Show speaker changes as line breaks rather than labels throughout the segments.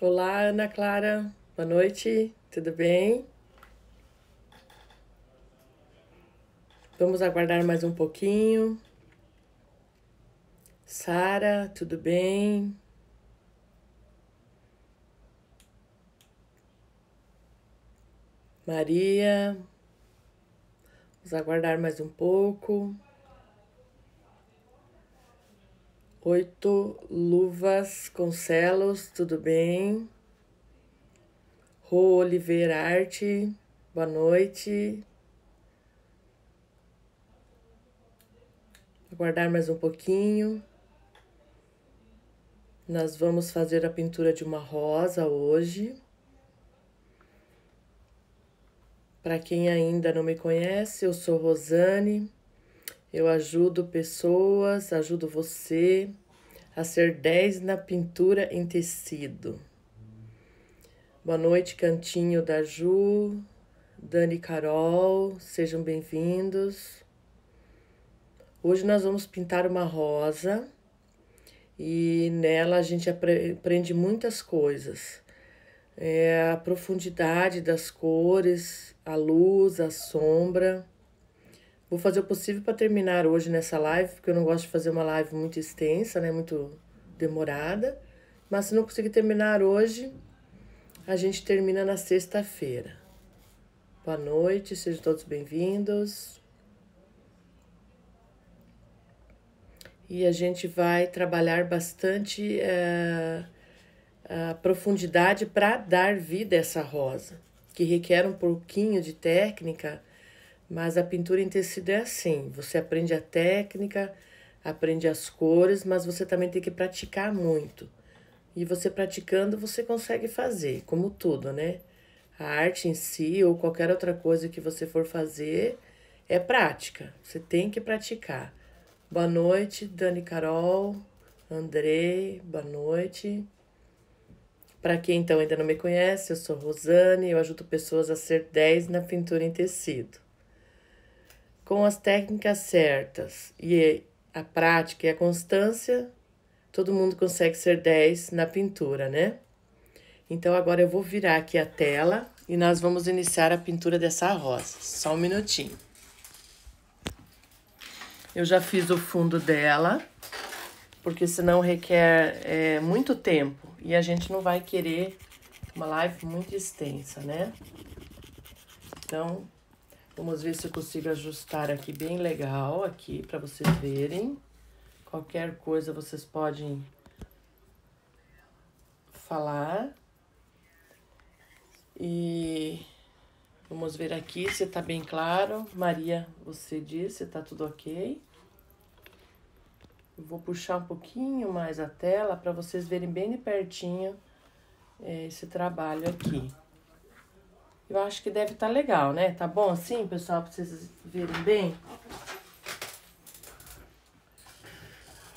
Olá, Ana Clara. Boa noite, tudo bem? Vamos aguardar mais um pouquinho. Sara, tudo bem? Maria, vamos aguardar mais um pouco. 8 Luvas tudo bem? Rô Oliveira Arte, boa noite. Aguardar mais um pouquinho. Nós vamos fazer a pintura de uma rosa hoje. Para quem ainda não me conhece, eu sou Rosane. Eu ajudo pessoas, ajudo você a ser 10 na pintura em tecido. Boa noite, Cantinho da Ju, Dani Carol, sejam bem-vindos. Hoje nós vamos pintar uma rosa e nela a gente aprende muitas coisas. A profundidade das cores, a luz, a sombra. Vou fazer o possível para terminar hoje nessa live, porque eu não gosto de fazer uma live muito extensa, né? Muito demorada. Mas se não conseguir terminar hoje, a gente termina na sexta-feira. Boa noite, sejam todos bem-vindos. E a gente vai trabalhar bastante a profundidade para dar vida a essa rosa, que requer um pouquinho de técnica, mas a pintura em tecido é assim, você aprende a técnica, aprende as cores, mas você também tem que praticar muito. E você praticando, você consegue fazer, como tudo, né? A arte em si ou qualquer outra coisa que você for fazer é prática, você tem que praticar. Boa noite, Dani Carol, Andrei, boa noite. Para quem então ainda não me conhece, eu sou Rosane, eu ajudo pessoas a ser 10 na pintura em tecido. Com as técnicas certas e a prática e a constância, todo mundo consegue ser 10 na pintura, né? Então agora eu vou virar aqui a tela e nós vamos iniciar a pintura dessa rosa. Só um minutinho. Eu já fiz o fundo dela, porque senão requer muito tempo e a gente não vai querer uma live muito extensa, né? Então, vamos ver se eu consigo ajustar aqui bem legal aqui para vocês verem. Qualquer coisa vocês podem falar. E vamos ver aqui se tá bem claro. Maria, você disse, tá tudo ok? Eu vou puxar um pouquinho mais a tela para vocês verem bem de pertinho esse trabalho aqui. Eu acho que deve estar legal, né? Tá bom assim, pessoal, para vocês verem bem?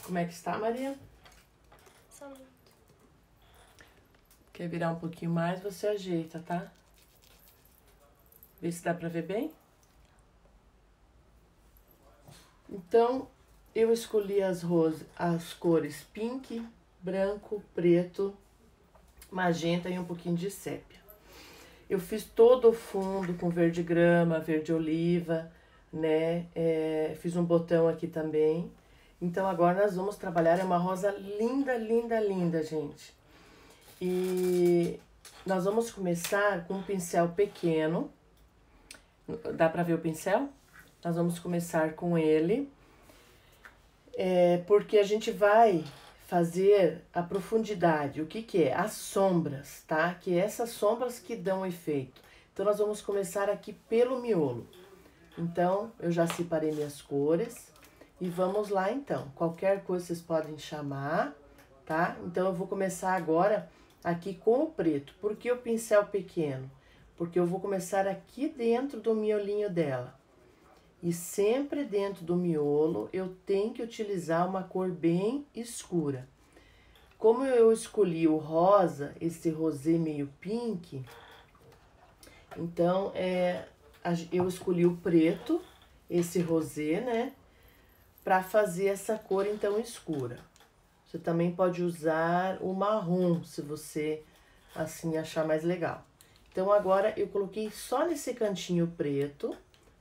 Como é que está, Maria? Quer virar um pouquinho mais, você ajeita, tá? Vê se dá pra ver bem. Então, eu escolhi as cores pink, branco, preto, magenta e um pouquinho de sépia. Eu fiz todo o fundo com verde grama, verde oliva, né? Fiz um botão aqui também. Então, agora nós vamos trabalhar, é uma rosa linda, linda, linda, gente. E nós vamos começar com um pincel pequeno. Dá pra ver o pincel? Nós vamos começar com ele. Porque a gente vai fazer a profundidade. O que que é? As sombras, tá? Que é essas sombras que dão efeito. Então, nós vamos começar aqui pelo miolo. Então, eu já separei minhas cores. E vamos lá, então. Qualquer coisa vocês podem chamar, tá? Então, eu vou começar agora aqui com o preto. Por que o pincel pequeno? Porque eu vou começar aqui dentro do miolinho dela. E sempre dentro do miolo eu tenho que utilizar uma cor bem escura. Como eu escolhi o rosa, esse rosé meio pink, então eu escolhi o preto, esse rosé, né? Para fazer essa cor então escura. Você também pode usar o marrom, se você assim achar mais legal. Então, agora eu coloquei só nesse cantinho preto,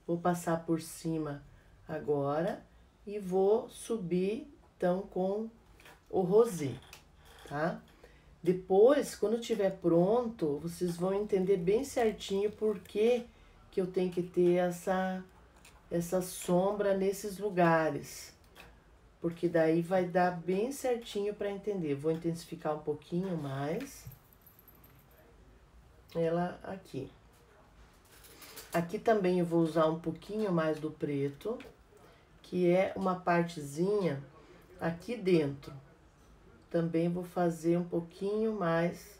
vou passar por cima agora e vou subir, então, com o rosé, tá? Depois, quando tiver pronto, vocês vão entender bem certinho por que que eu tenho que ter essa sombra nesses lugares. Porque daí vai dar bem certinho para entender. Vou intensificar um pouquinho mais ela aqui. Aqui também eu vou usar um pouquinho mais do preto, que é uma partezinha aqui dentro. Também vou fazer um pouquinho mais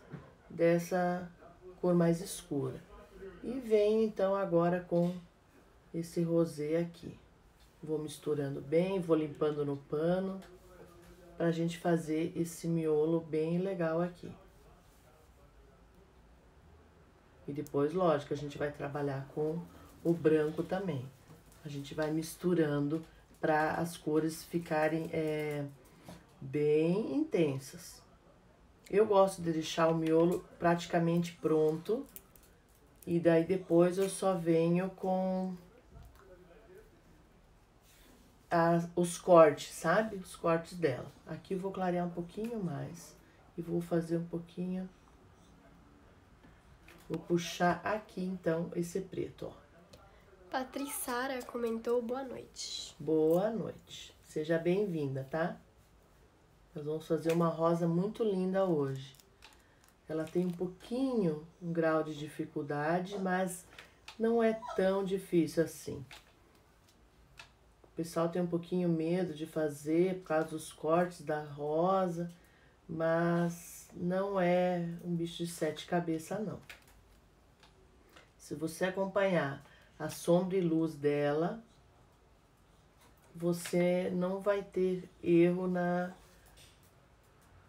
dessa cor mais escura. E venho então agora com esse rosé aqui. Vou misturando bem, vou limpando no pano, pra gente fazer esse miolo bem legal aqui. E depois, lógico, a gente vai trabalhar com o branco também. A gente vai misturando para as cores ficarem bem intensas. Eu gosto de deixar o miolo praticamente pronto. E daí depois eu só venho com os cortes, sabe? Os cortes dela. Aqui eu vou clarear um pouquinho mais. E vou fazer um pouquinho... Vou puxar aqui, então, esse preto, ó.
Patrissara comentou boa noite.
Boa noite. Seja bem-vinda, tá? Nós vamos fazer uma rosa muito linda hoje. Ela tem um grau de dificuldade, mas não é tão difícil assim. O pessoal tem um pouquinho medo de fazer por causa dos cortes da rosa, mas não é um bicho de 7 cabeças, não. Se você acompanhar a sombra e luz dela, você não vai ter erro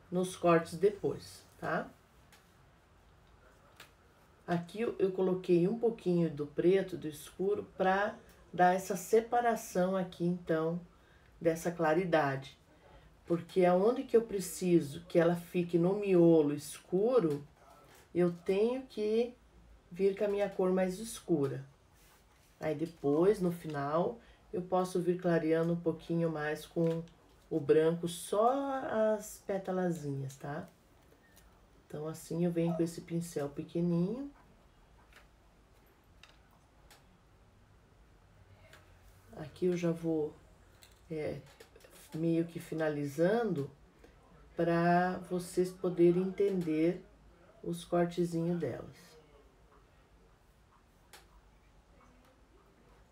nos cortes depois, tá? Aqui eu coloquei um pouquinho do preto, do escuro, pra dar essa separação aqui, então, dessa claridade. Porque aonde que eu preciso que ela fique no miolo escuro, eu tenho que vir com a minha cor mais escura. Aí depois, no final, eu posso vir clareando um pouquinho mais com o branco, só as pétalazinhas, tá? Então, assim, eu venho com esse pincel pequenininho. Aqui eu já vou meio que finalizando para vocês poderem entender os cortezinhos delas.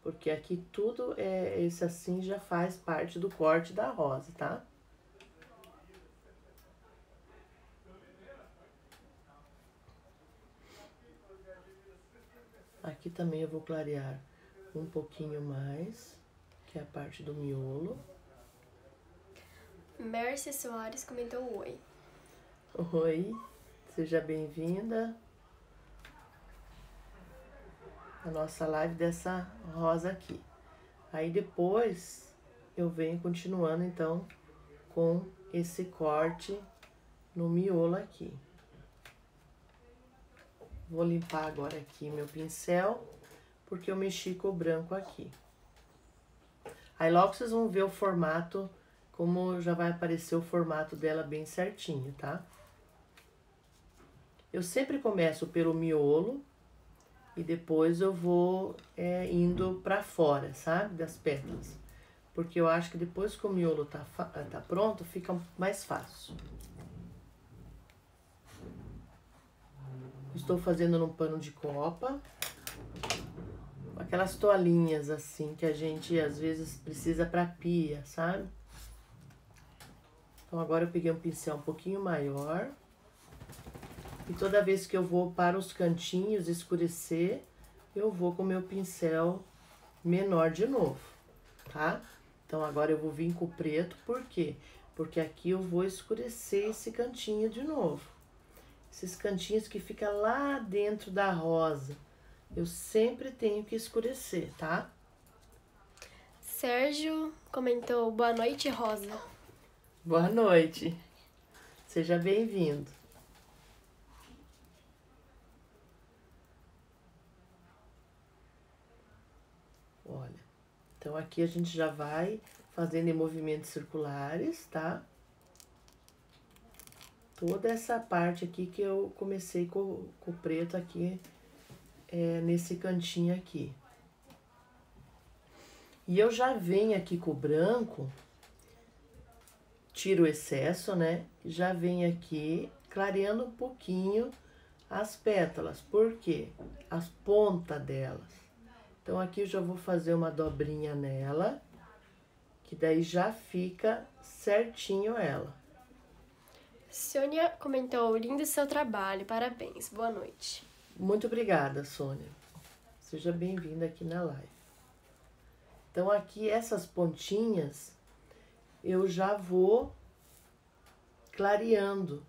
Porque aqui tudo, esse assim, já faz parte do corte da rosa, tá? Aqui também eu vou clarear um pouquinho mais, que é a parte do miolo.
Mercy Soares comentou oi.
Oi, seja bem-vinda à nossa live dessa rosa aqui. Aí depois eu venho continuando então com esse corte no miolo aqui. Vou limpar agora aqui meu pincel, porque eu mexi com o branco aqui. Aí logo vocês vão ver o formato, como já vai aparecer o formato dela bem certinho, tá? Eu sempre começo pelo miolo e depois eu vou indo pra fora, sabe? Das pétalas. Porque eu acho que depois que o miolo tá pronto, fica mais fácil. Estou fazendo num pano de copa. Aquelas toalhinhas assim que a gente às vezes precisa pra pia, sabe? Então agora eu peguei um pincel um pouquinho maior. E toda vez que eu vou para os cantinhos escurecer, eu vou com o meu pincel menor de novo, tá? Então agora eu vou vir com o preto, por quê? Porque aqui eu vou escurecer esse cantinho de novo. Esses cantinhos que ficam lá dentro da rosa, eu sempre tenho que escurecer, tá?
Sérgio comentou boa noite, Rosa.
Boa noite. Seja bem-vindo. Então, aqui a gente já vai fazendo em movimentos circulares, tá? Toda essa parte aqui que eu comecei com o preto aqui, nesse cantinho aqui. E eu já venho aqui com o branco, tiro o excesso, né? Já venho aqui clareando um pouquinho as pétalas. Por quê? As pontas delas. Então, aqui eu já vou fazer uma dobrinha nela, que daí já fica certinho ela.
Sônia comentou, lindo seu trabalho, parabéns, boa noite.
Muito obrigada, Sônia. Seja bem-vinda aqui na live. Então, aqui essas pontinhas, eu já vou clareando,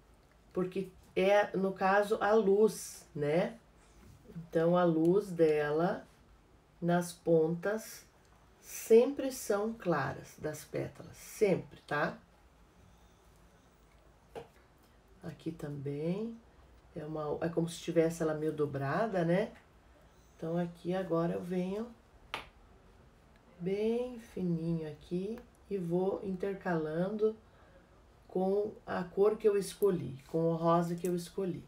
porque é, no caso, a luz, né? Então, a luz dela nas pontas sempre são claras das pétalas, sempre, tá? Aqui também é como se tivesse ela meio dobrada, né? Então, aqui agora eu venho bem fininho aqui e vou intercalando com a cor que eu escolhi, com o rosa que eu escolhi.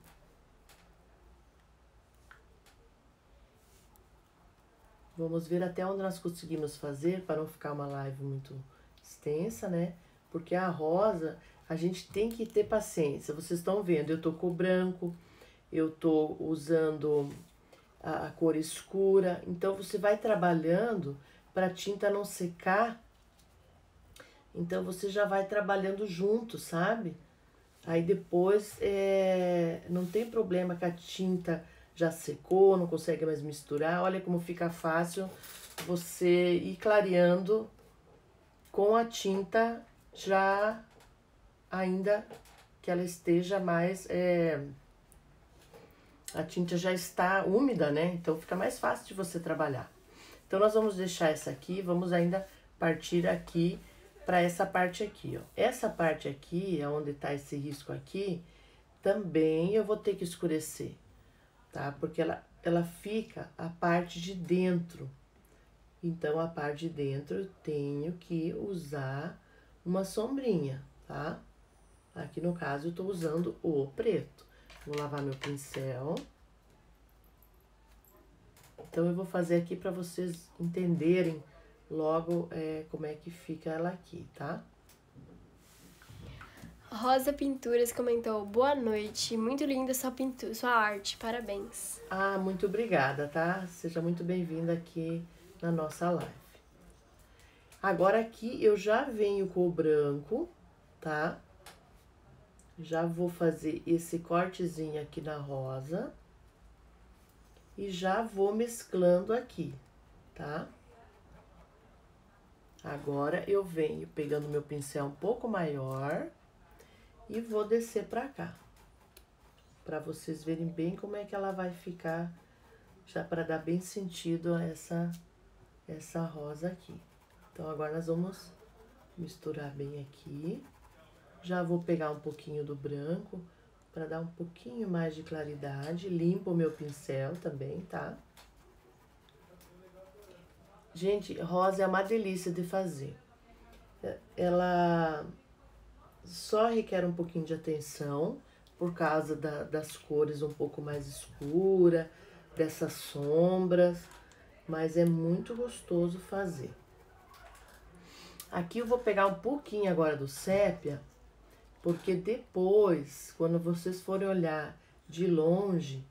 Vamos ver até onde nós conseguimos fazer, para não ficar uma live muito extensa, né? Porque a rosa, a gente tem que ter paciência. Vocês estão vendo, eu tô com o branco, eu tô usando a cor escura. Então, você vai trabalhando para a tinta não secar. Então, você já vai trabalhando junto, sabe? Aí, depois, não tem problema que a tinta já secou, não consegue mais misturar. Olha como fica fácil você ir clareando com a tinta já ainda que ela esteja mais... a tinta já está úmida, né? Então, fica mais fácil de você trabalhar. Então, nós vamos deixar essa aqui, vamos ainda partir aqui para essa parte aqui, ó. Essa parte aqui, onde tá esse risco aqui, também eu vou ter que escurecer, tá? Porque ela fica a parte de dentro. Então, a parte de dentro eu tenho que usar uma sombrinha, tá? Aqui no caso eu tô usando o preto. Vou lavar meu pincel. Então, eu vou fazer aqui para vocês entenderem logo como é que fica ela aqui, tá?
Rosa Pinturas comentou, boa noite, muito linda sua pintura, sua arte, parabéns.
Ah, muito obrigada, tá? Seja muito bem-vinda aqui na nossa live. Agora aqui eu já venho com o branco, tá? Já vou fazer esse cortezinho aqui na rosa. E já vou mesclando aqui, tá? Agora eu venho pegando meu pincel um pouco maior e vou descer pra cá. Pra vocês verem bem como é que ela vai ficar, já pra dar bem sentido a essa rosa aqui. Então, agora nós vamos misturar bem aqui. Já vou pegar um pouquinho do branco para dar um pouquinho mais de claridade. Limpo o meu pincel também, tá? Gente, rosa é uma delícia de fazer. Ela só requer um pouquinho de atenção por causa das cores um pouco mais escuras, dessas sombras, mas é muito gostoso fazer. Aqui eu vou pegar um pouquinho agora do sépia, porque depois, quando vocês forem olhar de longe,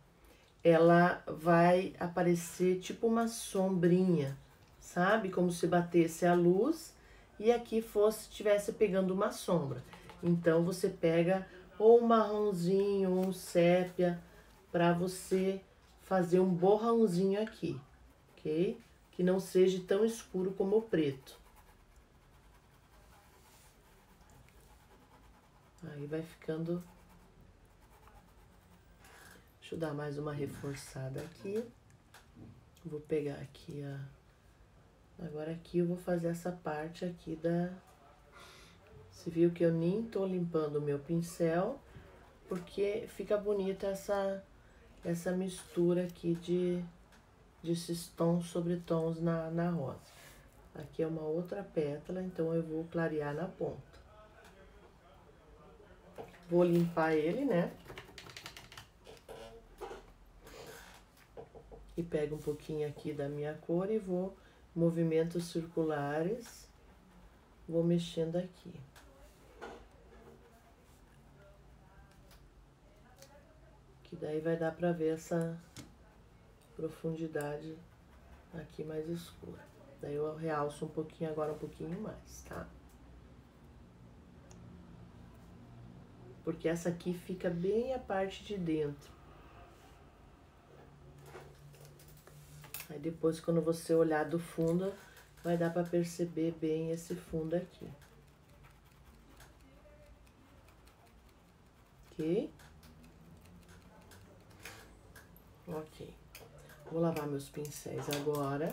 ela vai aparecer tipo uma sombrinha, sabe? Como se batesse a luz e aqui tivesse pegando uma sombra. Então, você pega ou um marronzinho ou um sépia para você fazer um borrãozinho aqui, ok? Que não seja tão escuro como o preto. Aí vai ficando... Deixa eu dar mais uma reforçada aqui. Vou pegar aqui Agora aqui eu vou fazer essa parte aqui da... Você viu que eu nem tô limpando o meu pincel, porque fica bonita essa mistura aqui desses tons sobre tons na rosa. Aqui é uma outra pétala, então eu vou clarear na ponta. Vou limpar ele, né? E pego um pouquinho aqui da minha cor e vou, movimentos circulares, vou mexendo aqui. Que daí vai dar pra ver essa profundidade aqui mais escura. Daí eu realço um pouquinho agora, um pouquinho mais, tá? Porque essa aqui fica bem a parte de dentro. Aí depois, quando você olhar do fundo, vai dar pra perceber bem esse fundo aqui. Ok? Ok. Vou lavar meus pincéis agora.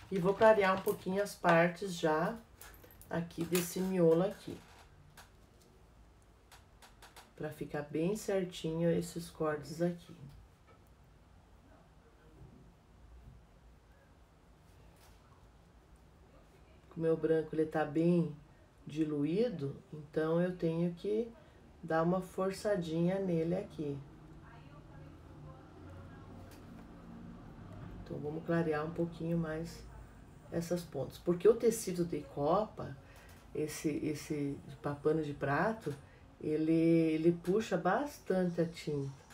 E vou clarear um pouquinho as partes já aqui desse miolo aqui. Pra ficar bem certinho esses cortes aqui. O meu branco, ele tá bem diluído, então eu tenho que dar uma forçadinha nele aqui. Então, vamos clarear um pouquinho mais essas pontas. Porque o tecido de copa, esse pano de prato, ele puxa bastante a tinta.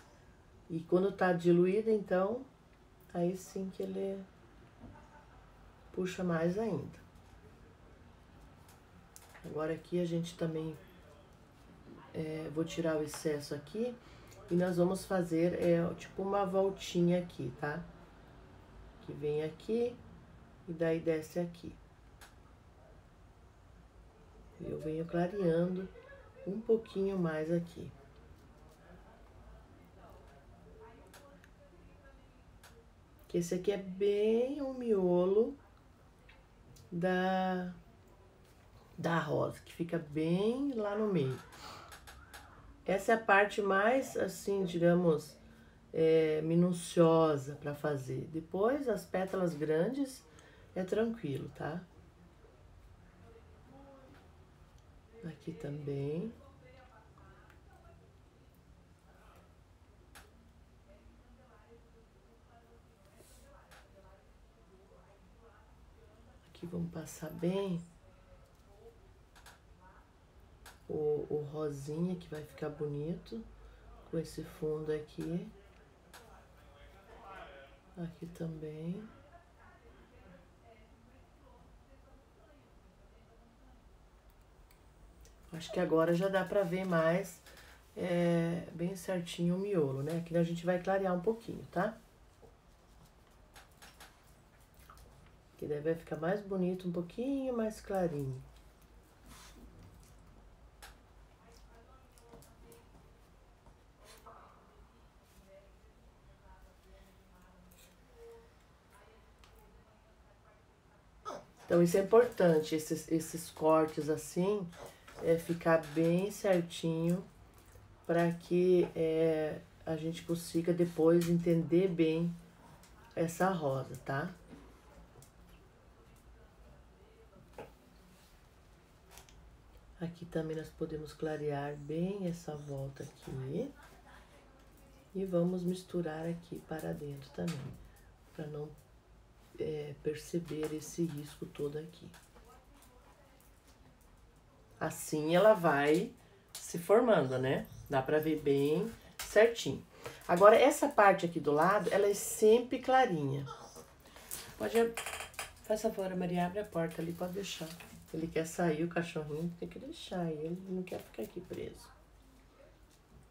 E quando tá diluído, então, aí sim que ele puxa mais ainda. Agora aqui a gente também, vou tirar o excesso aqui e nós vamos fazer, tipo uma voltinha aqui, tá? Que vem aqui e daí desce aqui. Eu venho clareando um pouquinho mais aqui. Que esse aqui é bem o miolo da rosa, que fica bem lá no meio. Essa é a parte mais, assim, digamos, minuciosa para fazer. Depois, as pétalas grandes é tranquilo, tá? Aqui também. Aqui vamos passar bem o rosinha, que vai ficar bonito com esse fundo aqui. Aqui também. Acho que agora já dá pra ver mais bem certinho o miolo, né? Aqui a gente vai clarear um pouquinho, tá? Que daí vai ficar mais bonito, um pouquinho mais clarinho. Então, isso é importante, esses cortes assim, ficar bem certinho para que a gente consiga depois entender bem essa rosa, tá? Aqui também nós podemos clarear bem essa volta aqui. E vamos misturar aqui para dentro também, para não perceber esse risco todo aqui. Assim ela vai se formando, né? Dá pra ver bem certinho. Agora, essa parte aqui do lado, ela é sempre clarinha. Pode... Faz favor, Maria, abre a porta ali, pode deixar. Ele quer sair, o cachorrinho, tem que deixar ele, não quer ficar aqui preso.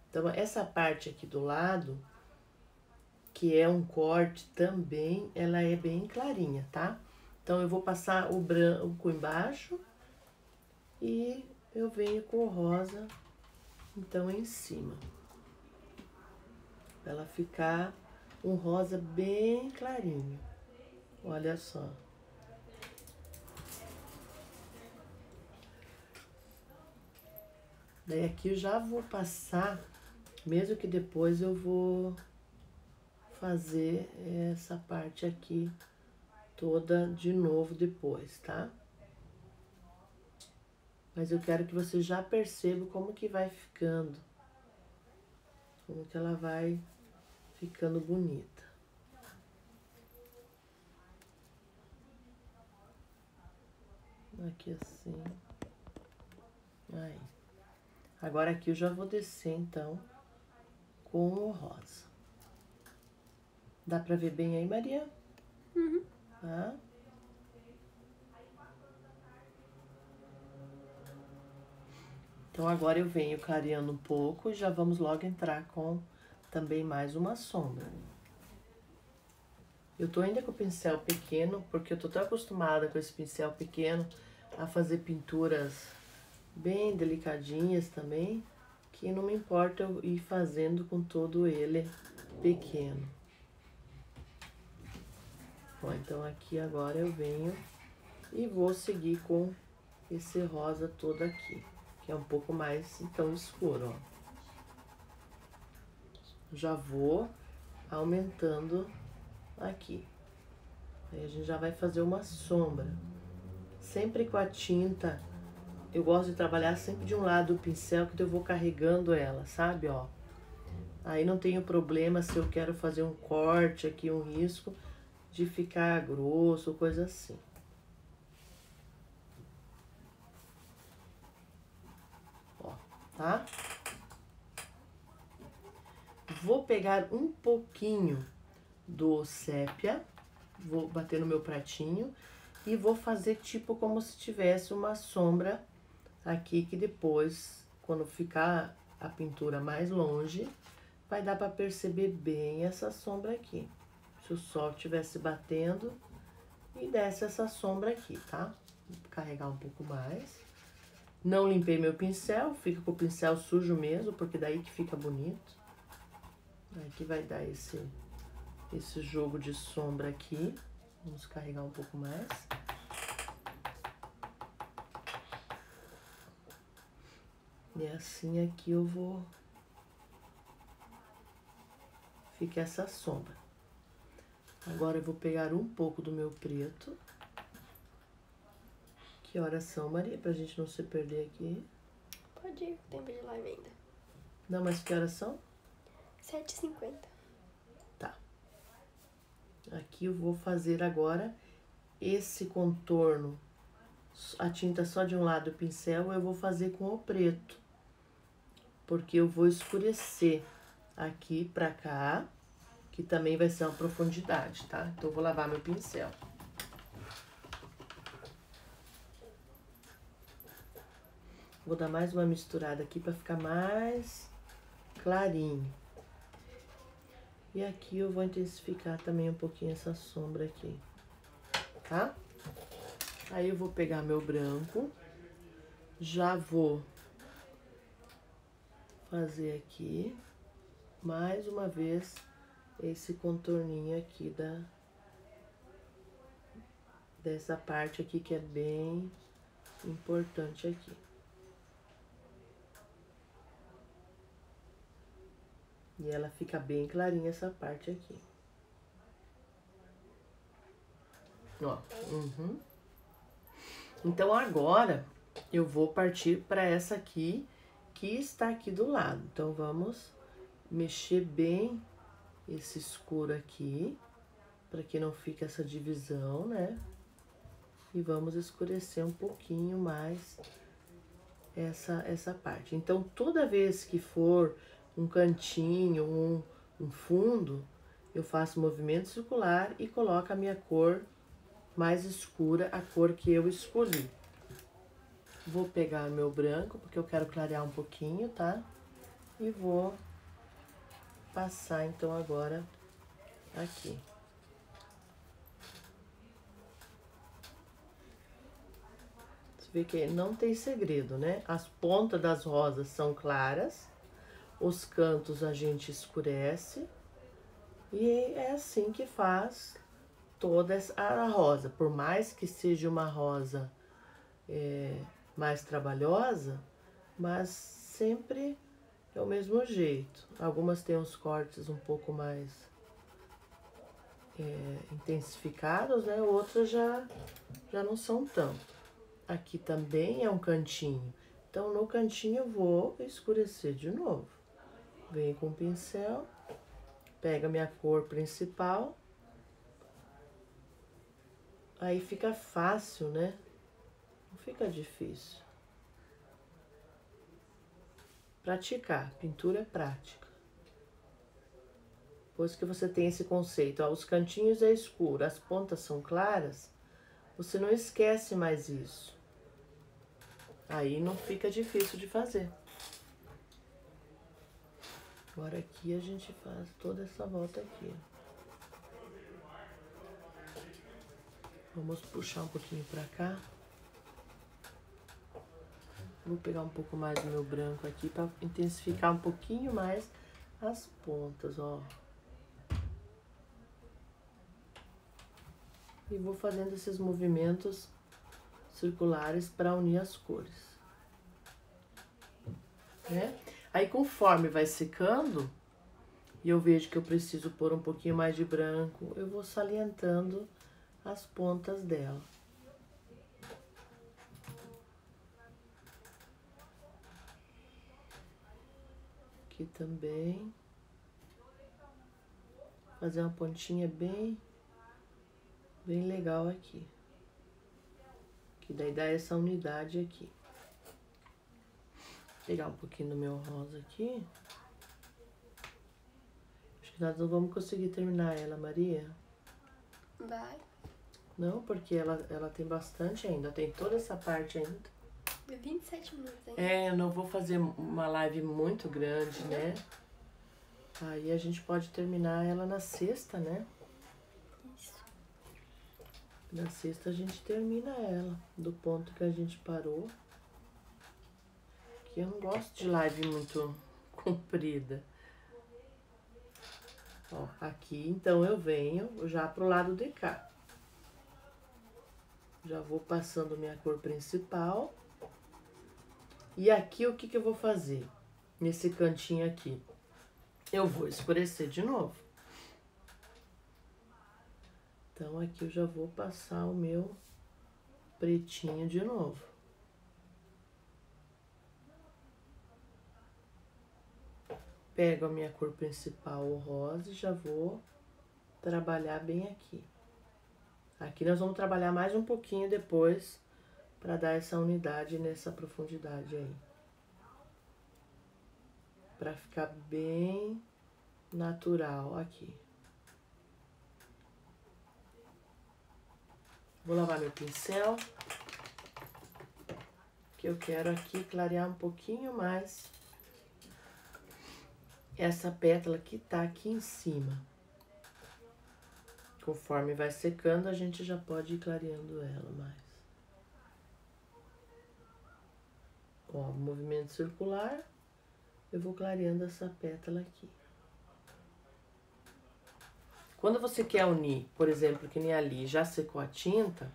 Então, essa parte aqui do lado, que é um corte também, ela é bem clarinha, tá? Então, eu vou passar o branco embaixo e eu venho com o rosa, então, em cima. Pra ela ficar um rosa bem clarinho. Olha só. Daí aqui eu já vou passar, mesmo que depois eu vou fazer essa parte aqui toda de novo depois, tá? Mas eu quero que você já perceba como que vai ficando. Como que ela vai ficando bonita. Aqui assim. Aí. Agora aqui eu já vou descer, então, com o rosa. Dá pra ver bem aí, Maria?
Uhum.
Tá? Então, agora eu venho clareando um pouco e já vamos logo entrar com também mais uma sombra. Eu tô ainda com o pincel pequeno, porque eu tô tão acostumada com esse pincel pequeno a fazer pinturas bem delicadinhas também, que não me importa eu ir fazendo com todo ele pequeno. Bom, então aqui agora eu venho e vou seguir com esse rosa todo aqui, que é um pouco mais, então, escuro, ó. Já vou aumentando aqui. Aí a gente já vai fazer uma sombra. Sempre com a tinta, eu gosto de trabalhar sempre de um lado do pincel, que eu vou carregando ela, sabe, ó. Aí não tenho problema se eu quero fazer um corte aqui, um risco, de ficar grosso, coisa assim. Ó, tá? Vou pegar um pouquinho do sépia, vou bater no meu pratinho e vou fazer tipo como se tivesse uma sombra aqui, que depois, quando ficar a pintura mais longe, vai dar para perceber bem essa sombra aqui. Se o sol estivesse batendo e desce essa sombra aqui, tá? Vou carregar um pouco mais. Não limpei meu pincel, fica com o pincel sujo mesmo, porque daí que fica bonito. Aqui vai dar esse jogo de sombra aqui. Vamos carregar um pouco mais. E assim aqui eu vou... Fica essa sombra. Agora eu vou pegar um pouco do meu preto. Que horas são, Maria? Pra gente não se perder aqui.
Pode ir, tempo de live ainda.
Não, mas que horas são?
7h50.
Tá. Aqui eu vou fazer agora esse contorno. A tinta só de um lado do pincel eu vou fazer com o preto. Porque eu vou escurecer aqui pra cá, que também vai ser uma profundidade, tá? Então eu vou lavar meu pincel. Vou dar mais uma misturada aqui pra ficar mais clarinho. E aqui eu vou intensificar também um pouquinho essa sombra aqui, tá? Aí eu vou pegar meu branco, já vou fazer aqui, mais uma vez, esse contorninho aqui dessa parte aqui, que é bem importante aqui. E ela fica bem clarinha, essa parte aqui. Ó, Então, agora, eu vou partir para essa aqui, que está aqui do lado. Então, vamos mexer bem esse escuro aqui, para que não fique essa divisão, né? E vamos escurecer um pouquinho mais essa parte. Então, toda vez que for um cantinho, um fundo, eu faço movimento circular e coloco a minha cor mais escura, a cor que eu escolhi. Vou pegar meu branco, porque eu quero clarear um pouquinho, tá? E vou passar, então, agora aqui. Você vê que não tem segredo, né? As pontas das rosas são claras, os cantos a gente escurece, e é assim que faz toda a rosa. Por mais que seja uma rosa mais trabalhosa, mas sempre é o mesmo jeito. Algumas têm uns cortes um pouco mais intensificados, né? Outros já não são tanto. Aqui também é um cantinho. Então, no cantinho eu vou escurecer de novo. Venho com o pincel, pega minha cor principal. Aí fica fácil, né? Não fica difícil. Praticar. Pintura é prática. Depois que você tem esse conceito, ó, os cantinhos é escuro, as pontas são claras, você não esquece mais isso. Aí não fica difícil de fazer. Agora aqui a gente faz toda essa volta aqui. Vamos puxar um pouquinho pra cá. Vou pegar um pouco mais do meu branco aqui para intensificar um pouquinho mais as pontas, ó. E vou fazendo esses movimentos circulares para unir as cores, né? Aí conforme vai secando e eu vejo que eu preciso pôr um pouquinho mais de branco, eu vou salientando as pontas dela. Aqui também. Fazer uma pontinha bem legal aqui. Que daí dá essa unidade aqui. Vou pegar um pouquinho do meu rosa aqui. Acho que nós não vamos conseguir terminar ela, Maria.
Vai.
Não, porque ela tem bastante ainda. Tem toda essa parte ainda.
27 minutos ainda.
É, eu não vou fazer uma live muito grande, né? Aí a gente pode terminar ela na sexta, né?
Isso.
Na sexta a gente termina ela, do ponto que a gente parou. Que eu não gosto de live muito comprida. Ó, aqui então eu venho já pro lado de cá. Já vou passando minha cor principal. E aqui o que eu vou fazer? Nesse cantinho aqui. Eu vou escurecer de novo. Então, aqui eu já vou passar o meu pretinho de novo. Pego a minha cor principal, o rosa, e já vou trabalhar bem aqui. Aqui nós vamos trabalhar mais um pouquinho depois, para dar essa unidade nessa profundidade aí. Para ficar bem natural aqui. Vou lavar meu pincel, que eu quero aqui clarear um pouquinho mais essa pétala que tá aqui em cima. Conforme vai secando, a gente já pode ir clareando ela mais. Ó, movimento circular, eu vou clareando essa pétala aqui. Quando você quer unir, por exemplo, que nem ali, já secou a tinta,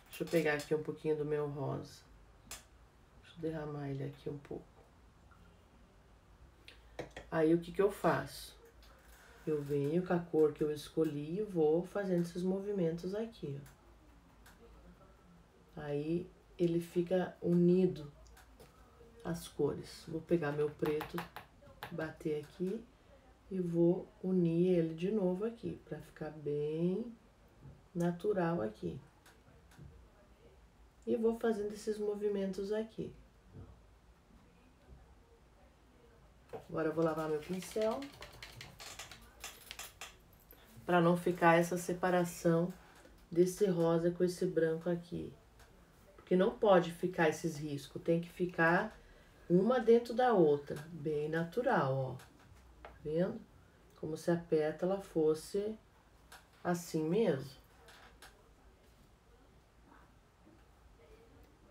deixa eu pegar aqui um pouquinho do meu rosa. Deixa eu derramar ele aqui um pouco. Aí, o que eu faço? Eu venho com a cor que eu escolhi e vou fazendo esses movimentos aqui, ó. Aí, ele fica unido as cores. Vou pegar meu preto, bater aqui e vou unir ele de novo aqui, pra ficar bem natural aqui. E vou fazendo esses movimentos aqui. Agora eu vou lavar meu pincel. Pra não ficar essa separação desse rosa com esse branco aqui. Porque não pode ficar esses riscos, tem que ficar uma dentro da outra, bem natural, ó. Tá vendo? Como se a pétala fosse assim mesmo.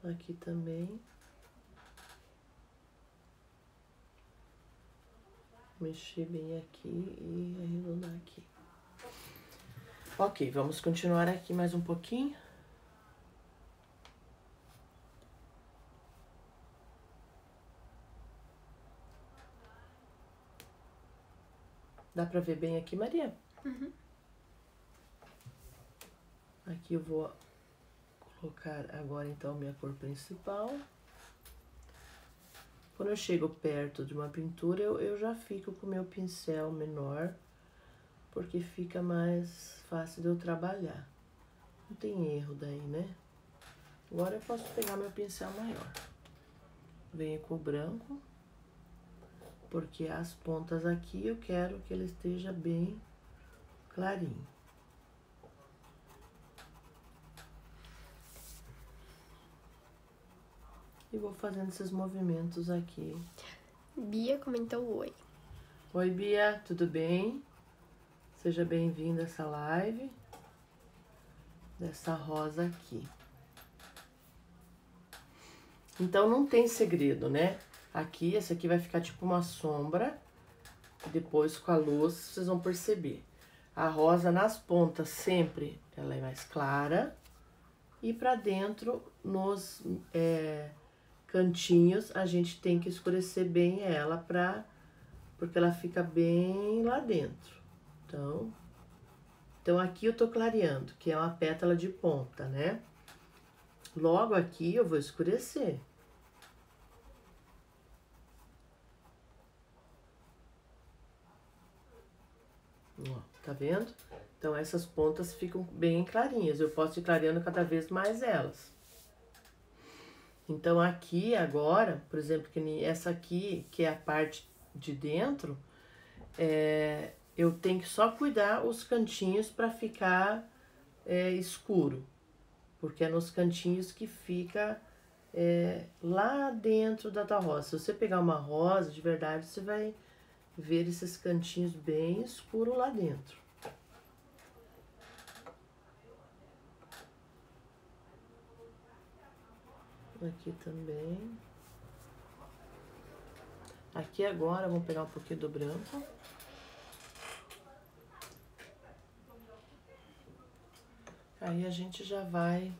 Aqui também. Mexer bem aqui e arredondar aqui. Ok, vamos continuar aqui mais um pouquinho. Dá pra ver bem aqui, Maria?
Uhum.
Aqui eu vou colocar agora, então, minha cor principal. Quando eu chego perto de uma pintura, eu já fico com o meu pincel menor, porque fica mais fácil de eu trabalhar. Não tem erro daí, né? Agora eu posso pegar meu pincel maior. Venho com o branco, porque as pontas aqui eu quero que ele esteja bem clarinho. E vou fazendo esses movimentos aqui.
Bia comentou oi.
Oi, Bia, tudo bem? Seja bem-vinda a essa live dessa rosa aqui. Então, não tem segredo, né? Aqui, essa aqui vai ficar tipo uma sombra. Depois, com a luz, vocês vão perceber. A rosa nas pontas sempre ela é mais clara. E pra dentro, nos cantinhos, a gente tem que escurecer bem ela porque ela fica bem lá dentro. Então aqui eu tô clareando, que é uma pétala de ponta, né? Logo aqui eu vou escurecer. Ó, tá vendo? Então essas pontas ficam bem clarinhas. Eu posso ir clareando cada vez mais elas. Então aqui agora, por exemplo, que essa aqui, que é a parte de dentro, eu tenho que só cuidar os cantinhos para ficar escuro. Porque é nos cantinhos que fica lá dentro da tua rosa. Se você pegar uma rosa de verdade, você vai ver esses cantinhos bem escuros lá dentro. Aqui também. Aqui agora, vamos pegar um pouquinho do branco. Aí a gente já vai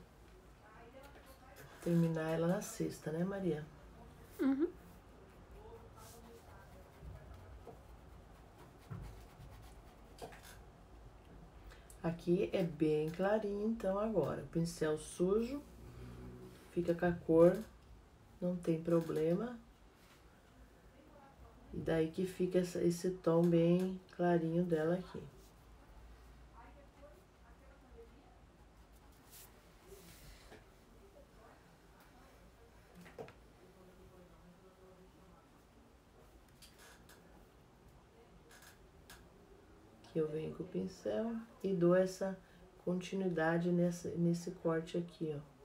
terminar ela na cesta, né, Maria?
Uhum.
Aqui é bem clarinho, então agora, o pincel sujo, fica com a cor, não tem problema. E daí que fica esse tom bem clarinho dela aqui. Aqui eu venho com o pincel e dou essa continuidade nesse corte aqui, ó.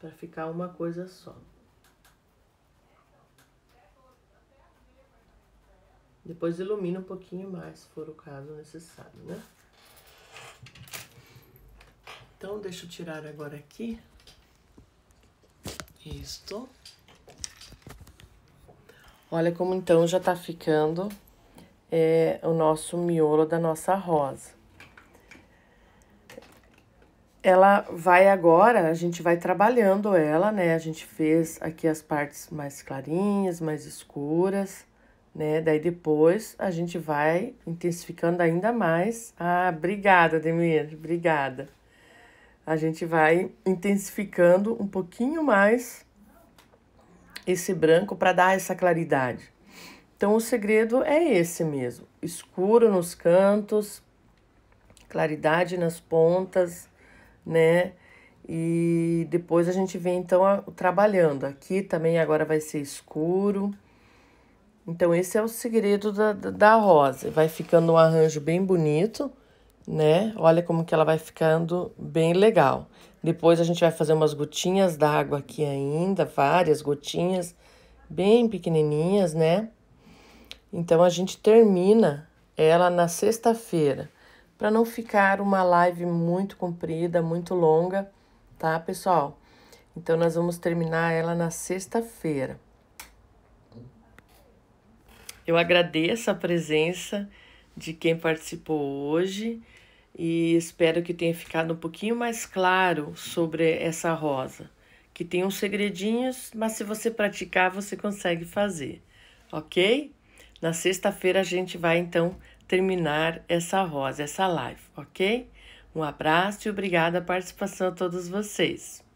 Pra ficar uma coisa só. Depois ilumina um pouquinho mais, se for o caso necessário, né? Então, deixa eu tirar agora aqui. Isto. Olha como então já tá ficando o nosso miolo da nossa rosa. Ela vai agora, a gente vai trabalhando ela, né? A gente fez aqui as partes mais clarinhas, mais escuras, né? Daí depois a gente vai intensificando ainda mais. Ah, obrigada, Demir, obrigada. A gente vai intensificando um pouquinho mais esse branco para dar essa claridade. Então, o segredo é esse mesmo. Escuro nos cantos, claridade nas pontas, né? E depois a gente vem, então, trabalhando. Aqui também agora vai ser escuro. Então, esse é o segredo da rosa. Vai ficando um arranjo bem bonito, né? Olha como que ela vai ficando bem legal. Depois a gente vai fazer umas gotinhas d'água aqui ainda, várias gotinhas, bem pequenininhas, né? Então, a gente termina ela na sexta-feira, para não ficar uma live muito comprida, muito longa, tá, pessoal? Então, nós vamos terminar ela na sexta-feira. Eu agradeço a presença de quem participou hoje e espero que tenha ficado um pouquinho mais claro sobre essa rosa, que tem uns segredinhos, mas se você praticar, você consegue fazer, ok? Na sexta-feira a gente vai, então, terminar essa rosa, essa live, ok? Um abraço e obrigada a participação a todos vocês.